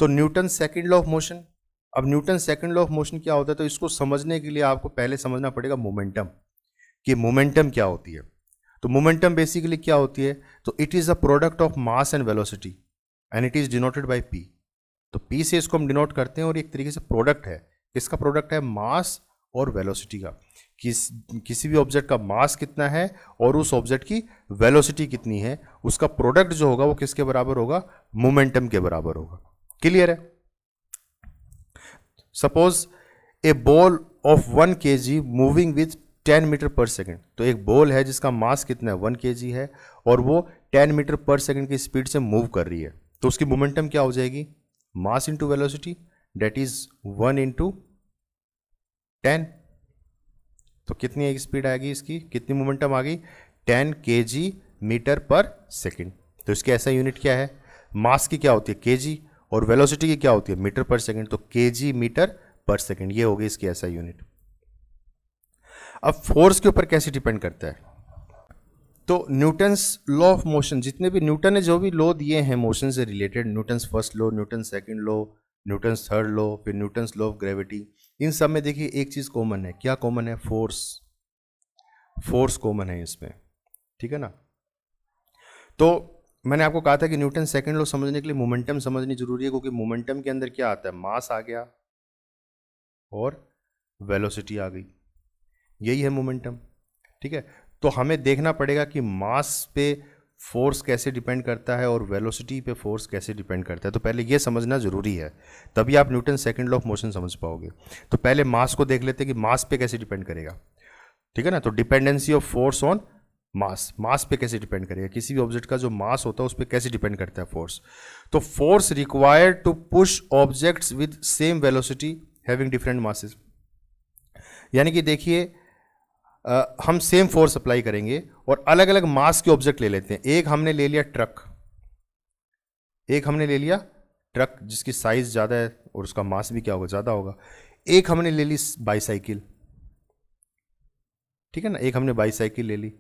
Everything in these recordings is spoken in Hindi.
तो Newton second law of motion, अब Newton second law of motion क्या होता है, तो इसको समझने के लिए आपको पहले समझना पड़ेगा मोमेंटम, कि मोमेंटम क्या होती है। तो मोमेंटम बेसिकली क्या होती है, तो it is a product of mass and velocity and it is denoted by P. तो पी से इसको हम डिनोट करते हैं और एक तरीके से प्रोडक्ट है, किसका प्रोडक्ट है, मास और वेलोसिटी का। किसी भी ऑब्जेक्ट का मास कितना है और उस ऑब्जेक्ट की वेलोसिटी कितनी है, उसका प्रोडक्ट जो होगा वो किसके बराबर होगा, मोमेंटम के बराबर होगा। क्लियर है। Suppose a ball of 1 kg moving with 10 metre per second. तो एक बॉल है जिसका मास कितना है, 1 kg है और वो 10 मीटर पर सेकेंड की स्पीड से मूव कर रही है, तो उसकी मोमेंटम क्या हो जाएगी, mass into velocity, that is 1 into 10। तो कितनी स्पीड आएगी इसकी, कितनी मोमेंटम आ गई, 10 kg मीटर पर सेकेंड। तो इसकी ऐसा यूनिट क्या है, मास की क्या होती है kg और वेलोसिटी की क्या होती है मीटर पर सेकेंड, तो kg मीटर पर सेकेंड, ये होगी इसकी ऐसा यूनिट। अब फोर्स के ऊपर कैसे डिपेंड करता है, तो न्यूटन्स लॉ ऑफ मोशन, जितने भी न्यूटन ने जो भी लॉ दिए हैं मोशन से related, Newton's first law, Newton second law, Newton's third law, फिर न्यूटन्स लॉ ऑफ ग्रेविटी, इन सब में देखिए एक चीज कॉमन है। क्या कॉमन है, फोर्स, फोर्स कॉमन है इसमें, ठीक है ना। तो मैंने आपको कहा था कि न्यूटन सेकंड लॉ समझने के लिए मोमेंटम समझनी जरूरी है, क्योंकि मोमेंटम के अंदर क्या आता है, मास आ गया और वेलोसिटी आ गई, यही है मोमेंटम, ठीक है। तो हमें देखना पड़ेगा कि मास पे फोर्स कैसे डिपेंड करता है और वेलोसिटी पे फोर्स कैसे डिपेंड करता है। तो पहले ये समझना जरूरी है, तभी आप Newton second law of motion समझ पाओगे। तो पहले मास को देख लेते हैं कि मास पे कैसे डिपेंड करेगा, ठीक है ना। तो dependency of force on mass, mass पे कैसे डिपेंड करेगा, किसी भी ऑब्जेक्ट का जो मास होता है उस पर कैसे डिपेंड करता है फोर्स। तो force required to push objects with same velocity having different masses, यानी कि देखिए हम सेम फोर्स अप्लाई करेंगे और अलग अलग मास के ऑब्जेक्ट ले लेते हैं। एक हमने ले लिया ट्रक, एक हमने ले लिया ट्रक जिसकी साइज ज़्यादा है और उसका मास भी क्या होगा, ज़्यादा होगा। एक हमने ले ली बाईसाइकिल, ठीक है ना, एक हमने बाईसाइकिल ले ली।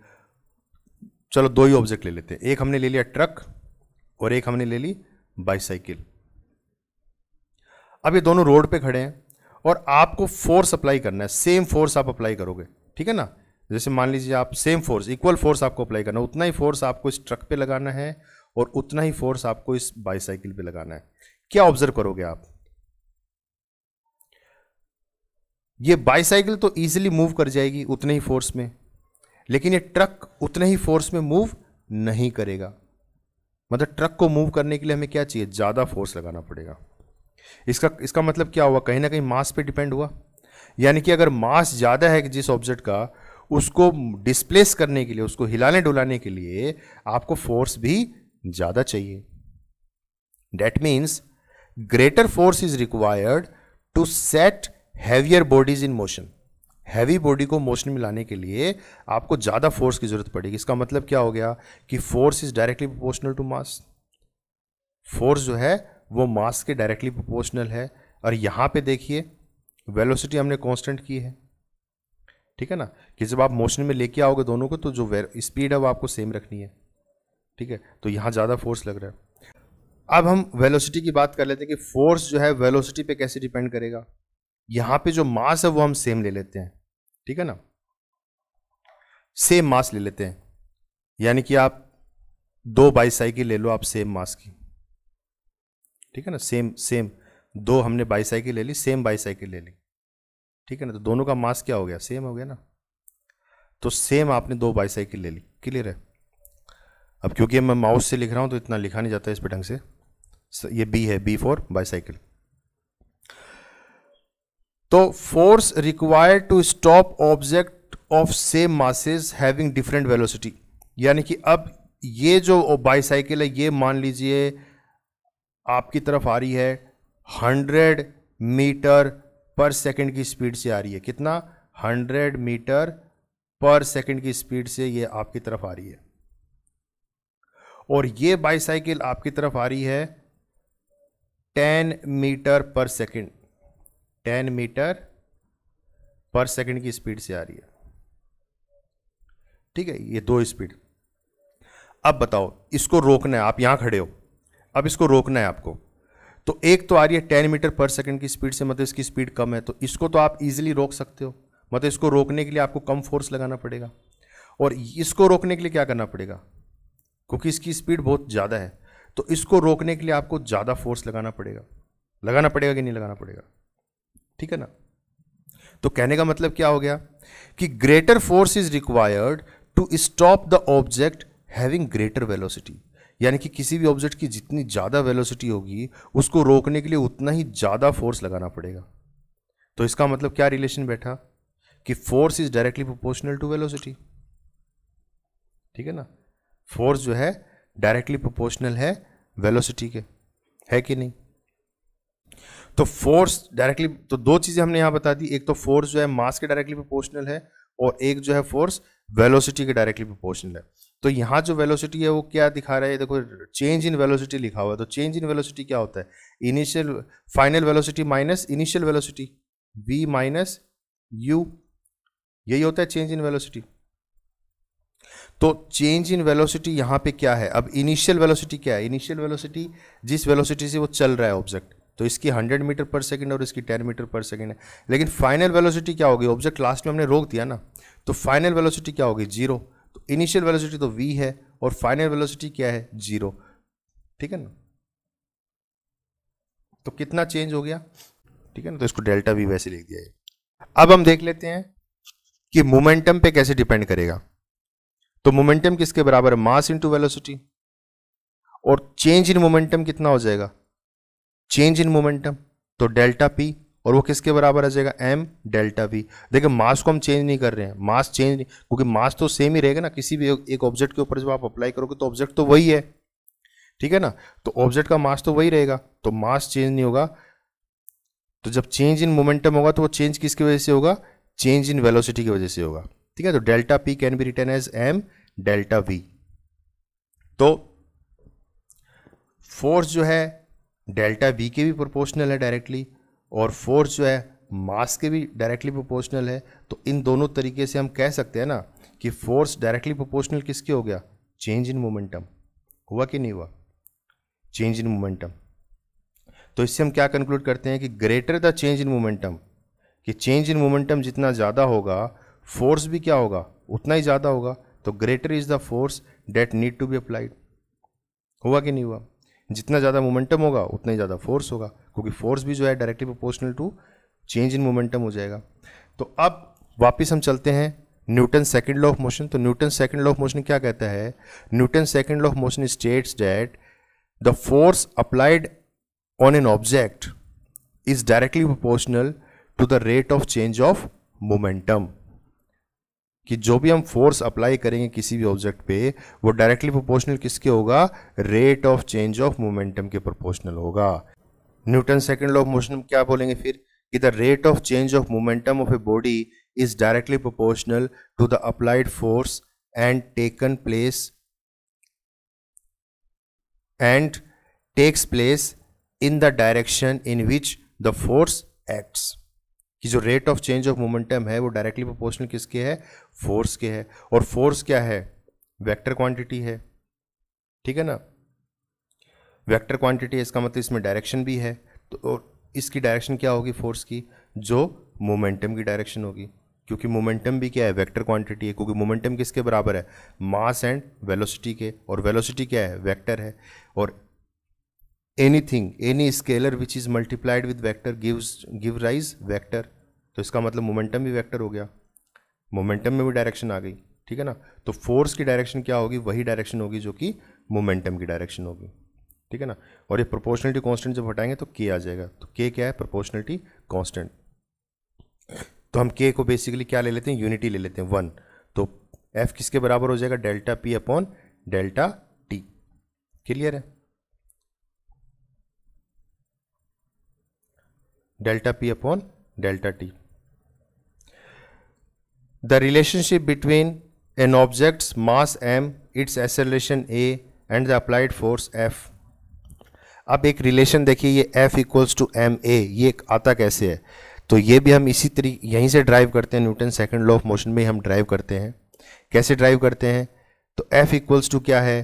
चलो दो ही ऑब्जेक्ट ले लेते हैं, एक हमने ले लिया ट्रक और एक हमने ले ली बाईसाइकिल। अब ये दोनों रोड पे खड़े हैं और आपको फोर्स अप्लाई करना है, सेम फोर्स आप अप्लाई करोगे, ठीक है ना। जैसे मान लीजिए आप सेम फोर्स, इक्वल फोर्स आपको अप्लाई करना है, उतना ही फोर्स आपको इस ट्रक पे लगाना है और उतना ही फोर्स आपको इस बाईसाइकिल पे लगाना है। क्या ऑब्जर्व करोगे आप, ये बाईसाइकिल तो इजीली मूव कर जाएगी उतने ही फोर्स में, लेकिन ये ट्रक उतने ही फोर्स में मूव नहीं करेगा। मतलब ट्रक को मूव करने के लिए हमें क्या चाहिए, ज्यादा फोर्स लगाना पड़ेगा। इसका मतलब क्या हुआ, कहीं ना कहीं मास पे डिपेंड हुआ। यानी कि अगर मास ज्यादा है जिस ऑब्जेक्ट का, उसको डिस्प्लेस करने के लिए, उसको हिलाने डुलाने के लिए आपको फोर्स भी ज्यादा चाहिए। That means greater force is required to set heavier bodies in motion. Heavy body को मोशन में लाने के लिए आपको ज्यादा फोर्स की जरूरत पड़ेगी। इसका मतलब क्या हो गया कि force is directly proportional to mass. Force जो है वो मास के डायरेक्टली प्रोपोर्शनल है। और यहां पे देखिए वेलोसिटी हमने कांस्टेंट की है, ठीक है ना, कि जब आप मोशन में लेके आओगे दोनों को तो जो स्पीड है वो आपको सेम रखनी है, ठीक है। तो यहां ज्यादा फोर्स लग रहा है। अब हम वेलोसिटी की बात कर लेते हैं कि फोर्स जो है वेलोसिटी पे कैसे डिपेंड करेगा। यहां पे जो मास है वो हम सेम ले लेते हैं, ठीक है ना, सेम मास ले लेते हैं। यानी कि आप दो बाईसाइकिल ले लो आप सेम मास की, ठीक है ना, सेम सेम दो हमने बाईसाइकिल ले ली, सेम बाईसाइकिल ले ली, ठीक है ना। तो दोनों का मास क्या हो गया, सेम हो गया ना। तो सेम आपने दो बाईसाइकिल ले ली, क्लियर है। अब क्योंकि मैं माउस से लिख रहा हूं तो इतना लिखा नहीं जाता इस पे ढंग से। ये बी है, बी फॉर बाईसाइकिल। तो force required to stop object of same masses having different velocity, यानी कि अब ये जो बाईसाइकिल है ये मान लीजिए आपकी तरफ आ रही है 100 मीटर पर सेकंड की स्पीड से आ रही है। कितना, 100 मीटर पर सेकंड की स्पीड से ये आपकी तरफ आ रही है। और ये बाईसाइकिल आपकी तरफ आ रही है 10 metre per second, 10 metre per second की स्पीड से आ रही है, ठीक है। ये दो स्पीड। अब बताओ इसको रोकना है, आप यहां खड़े हो, अब इसको रोकना है आपको। तो एक तो आ रही है 10 मीटर पर सेकंड की स्पीड से, मतलब इसकी स्पीड कम है, तो इसको तो आप इजीली रोक सकते हो, मतलब इसको रोकने के लिए आपको कम फोर्स लगाना पड़ेगा। और इसको रोकने के लिए क्या करना पड़ेगा, क्योंकि इसकी स्पीड बहुत ज़्यादा है, तो इसको रोकने के लिए आपको ज़्यादा फोर्स लगाना पड़ेगा कि नहीं लगाना पड़ेगा, ठीक है ना। तो कहने का मतलब क्या हो गया कि greater force is required to stop the object having greater velocity, यानी कि किसी भी ऑब्जेक्ट की जितनी ज़्यादा वेलोसिटी होगी उसको रोकने के लिए उतना ही ज़्यादा फोर्स लगाना पड़ेगा। तो इसका मतलब क्या रिलेशन बैठा कि force is directly proportional to velocity, ठीक है ना। फोर्स जो है डायरेक्टली प्रोपोर्शनल है वेलोसिटी के, है कि नहीं। तो फोर्स डायरेक्टली, तो दो चीज़ें हमने यहाँ बता दी, एक तो फोर्स जो है मास के डायरेक्टली प्रोपोर्शनल है और एक जो है फोर्स वेलोसिटी के डायरेक्टली प्रोपोर्शनल है। तो यहाँ जो वेलोसिटी है वो क्या दिखा रहा है, देखो चेंज इन वेलोसिटी लिखा हुआ है। तो चेंज इन वेलोसिटी क्या होता है, initial final velocity minus initial velocity, v minus u, यही होता है चेंज इन वेलोसिटी। तो चेंज इन वेलोसिटी यहाँ पे क्या है, अब इनिशियल वेलोसिटी क्या है, इनिशियल वेलोसिटी जिस वेलोसिटी से वो चल रहा है ऑब्जेक्ट, तो इसकी 100 मीटर पर सेकंड और इसकी 10 मीटर पर सेकंड है। लेकिन फाइनल वेलोसिटी क्या होगी, ऑब्जेक्ट लास्ट में हमने रोक दिया ना, तो फाइनल वेलोसिटी क्या होगी, 0। तो इनिशियल वेलोसिटी तो v है और फाइनल वेलोसिटी क्या है, 0, ठीक है ना। तो कितना चेंज हो गया, ठीक है ना, तो इसको डेल्टा v वैसे लिख दिया है। अब हम देख लेते हैं कि मोमेंटम पे कैसे डिपेंड करेगा। तो मोमेंटम किसके बराबर है, मास इंटू वेलोसिटी, और चेंज इन मोमेंटम कितना हो जाएगा, चेंज इन मोमेंटम, तो डेल्टा पी, और वो किसके बराबर आ जाएगा, m डेल्टा v। देखिए मास को हम चेंज नहीं कर रहे हैं, मास चेंज नहीं, क्योंकि मास तो सेम ही रहेगा ना, किसी भी एक ऑब्जेक्ट के ऊपर जब आप अप्लाई करोगे तो ऑब्जेक्ट तो वही है, ठीक है ना। तो ऑब्जेक्ट का मास तो वही रहेगा, तो मास चेंज नहीं होगा। तो जब चेंज इन मोमेंटम होगा तो वो चेंज किसकी वजह से होगा, चेंज इन वेलोसिटी की वजह से होगा, ठीक है। तो delta P can be written as m delta v। तो फोर्स जो है डेल्टा v के भी प्रोपोर्शनल है डायरेक्टली, और फोर्स जो है मास के भी डायरेक्टली प्रोपोर्शनल है। तो इन दोनों तरीके से हम कह सकते हैं ना कि फोर्स डायरेक्टली प्रोपोर्शनल किसके हो गया, चेंज इन मोमेंटम, हुआ कि नहीं हुआ, चेंज इन मोमेंटम। तो इससे हम क्या कंक्लूड करते हैं कि greater the change in momentum, कि चेंज इन मोमेंटम जितना ज़्यादा होगा फोर्स भी क्या होगा, उतना ही ज़्यादा होगा। तो greater is the force that need to be applied, हुआ कि नहीं हुआ। जितना ज़्यादा मोमेंटम होगा उतना ही ज़्यादा फोर्स होगा, क्योंकि फोर्स भी जो है directly proportional to change in momentum हो जाएगा। तो अब वापस हम चलते हैं Newton second law of motion. तो Newton second law of motion क्या कहता है, Newton second law of motion states that the force applied on an object is directly proportional to the rate of change of momentum, कि जो भी हम फोर्स अप्लाई करेंगे किसी भी ऑब्जेक्ट पे वो डायरेक्टली प्रोपोर्शनल किसके होगा, rate of change of momentum के प्रोपोर्शनल होगा। Newton second law of motion में क्या बोलेंगे फिर, कि the rate of change of momentum of a body is directly proportional to the applied force and takes place in the direction in which the force acts, कि जो rate of change of momentum है वो डायरेक्टली प्रोपोर्शनल किसके है, फोर्स के है। और फोर्स क्या है, वेक्टर क्वांटिटी है, ठीक है ना, वेक्टर क्वांटिटी है, इसका मतलब इसमें डायरेक्शन भी है। तो और इसकी डायरेक्शन क्या होगी फोर्स की, जो मोमेंटम की डायरेक्शन होगी, क्योंकि मोमेंटम भी क्या है, वेक्टर क्वांटिटी है, क्योंकि मोमेंटम किसके बराबर है, मास एंड वेलोसिटी के, और वेलोसिटी क्या है, वेक्टर है। और any scalar which is multiplied with vector give rise vector, तो इसका मतलब मोमेंटम भी वेक्टर हो गया, मोमेंटम में भी डायरेक्शन आ गई, ठीक है ना। तो फोर्स की डायरेक्शन क्या होगी, वही डायरेक्शन होगी जो कि मोमेंटम की डायरेक्शन होगी, ठीक है ना। और ये प्रोपोर्शनलिटी कांस्टेंट जब हटाएंगे तो के आ जाएगा। तो के क्या है, प्रोपोर्शनलिटी कांस्टेंट। तो हम के को बेसिकली क्या ले लेते हैं, यूनिटी ले लेते हैं 1। तो एफ किसके बराबर हो जाएगा, delta P upon delta T. Clear है, delta P upon delta T. The relationship between an object's mass m, its acceleration a and the applied force f। अब एक रिलेशन देखिए, ये f equals to M A, ये आता कैसे है, तो ये भी हम इसी तरीके यहीं से ड्राइव करते हैं, Newton second law of motion में हम ड्राइव करते हैं। कैसे ड्राइव करते हैं, तो f इक्वल्स टू क्या है,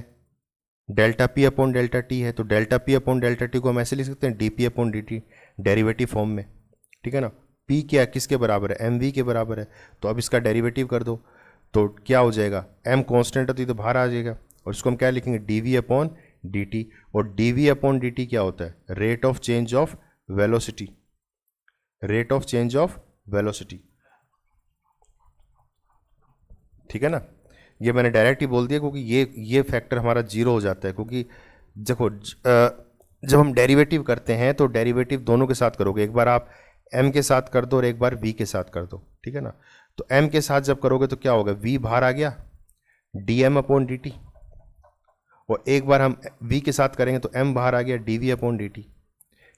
delta P upon delta T है, तो delta P upon delta T को हम ऐसे लिख सकते हैं D P upon D T, derivative form में, ठीक है ना। पी क्या किसके बराबर है, एम वी के बराबर है, तो अब इसका डेरिवेटिव कर दो तो क्या हो जाएगा, एम कॉन्स्टेंट होती तो बाहर आ जाएगा, और इसको हम क्या लिखेंगे D V upon D T, और D V upon D T क्या होता है, rate of change of velocity, rate of change of velocity, ठीक है ना। ये मैंने डायरेक्ट ही बोल दिया क्योंकि ये फैक्टर हमारा जीरो हो जाता है, क्योंकि देखो जब हम डेरिवेटिव करते हैं तो डेरिवेटिव दोनों के साथ करोगे, एक बार आप m के साथ कर दो और एक बार v के साथ कर दो, ठीक है ना। तो m के साथ जब करोगे तो क्या होगा, v बाहर आ गया D M upon D T, और एक बार हम v के साथ करेंगे तो m बाहर आ गया D V upon D T,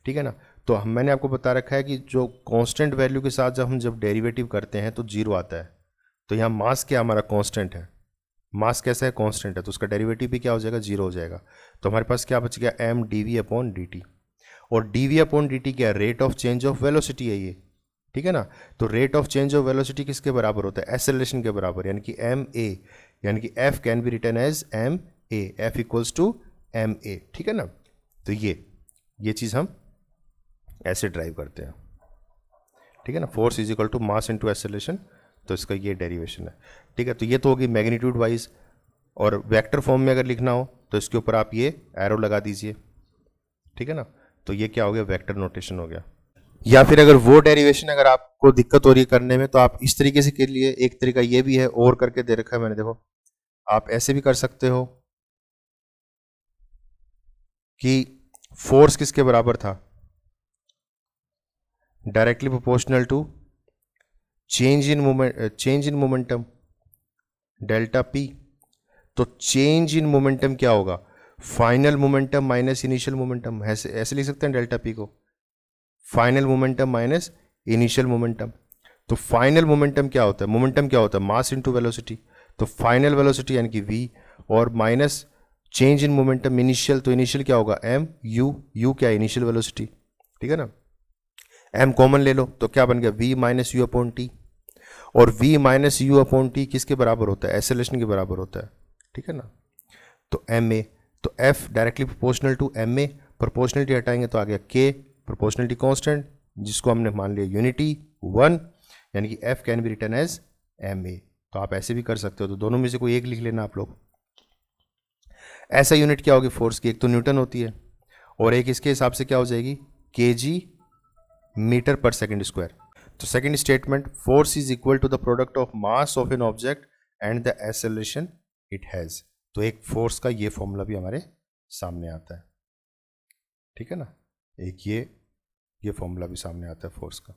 ठीक है ना। तो मैंने आपको बता रखा है कि जो कांस्टेंट वैल्यू के साथ जब डेरिवेटिव करते हैं तो जीरो आता है, तो यहाँ मास क्या हमारा कांस्टेंट है, मास कैसा है कांस्टेंट है, तो उसका डेरिवेटिव भी क्या हो जाएगा, जीरो हो जाएगा। तो हमारे पास क्या बच गया, M D V upon D T, और D V upon D T क्या है, rate of change of velocity है ये, ठीक है ना। तो rate of change of velocity किसके बराबर होता है, एक्सेलरेशन के बराबर, यानी कि एम ए, यानी कि F can be written as M A, F equals to M A, ठीक है ना। तो ये चीज़ हम ऐसे ड्राइव करते हैं, ठीक है ना, force is equal to mass into acceleration, तो इसका ये डेरिवेशन है, ठीक है। तो ये तो होगी मैग्नीट्यूड वाइज, और वेक्टर फॉर्म में अगर लिखना हो तो इसके ऊपर आप ये एरो लगा दीजिए, ठीक है ना। तो ये क्या हो गया, वेक्टर नोटेशन हो गया। या फिर अगर वो डेरिवेशन अगर आपको दिक्कत हो रही है करने में, तो आप इस तरीके से कर लिए, एक तरीका ये भी है, और करके दे रखा है मैंने, देखो आप ऐसे भी कर सकते हो कि फोर्स किसके बराबर था, directly proportional to change in momentum delta P. तो चेंज इन मोमेंटम क्या होगा, final momentum minus initial momentum, ऐसे लिख सकते हैं डेल्टा पी को, final momentum minus initial momentum. तो फाइनल मोमेंटम क्या होता है, मोमेंटम क्या होता है, मास इनटू वेलोसिटी, तो फाइनल वेलोसिटी यानी कि v, और minus change in momentum initial, तो इनिशियल क्या होगा m u, u क्या है इनिशियल वेलोसिटी, ठीक है ना। m कॉमन ले लो तो क्या बन गया v minus you upon T, और v minus you upon T किसके बराबर होता है, एक्सेलरेशन के बराबर होता है, ठीक है ना। तो एम ए, तो f directly proportional to M A, proportionality हटाएंगे तो आ गया k, प्रोपोर्शनलिटी कांस्टेंट जिसको हमने मान लिया यूनिटी 1, यानी कि f can be written as M A. तो आप ऐसे भी कर सकते हो, तो दोनों में से कोई एक लिख लेना आप लोग। ऐसा यूनिट क्या होगी फोर्स की, एक तो न्यूटन होती है और एक इसके हिसाब से क्या हो जाएगी KG metre per second square. तो second statement, force is equal to the product of mass of an object and the acceleration it has. तो एक फोर्स का ये फॉर्मूला भी हमारे सामने आता है, ठीक है ना, एक ये फॉर्मूला भी सामने आता है फोर्स का।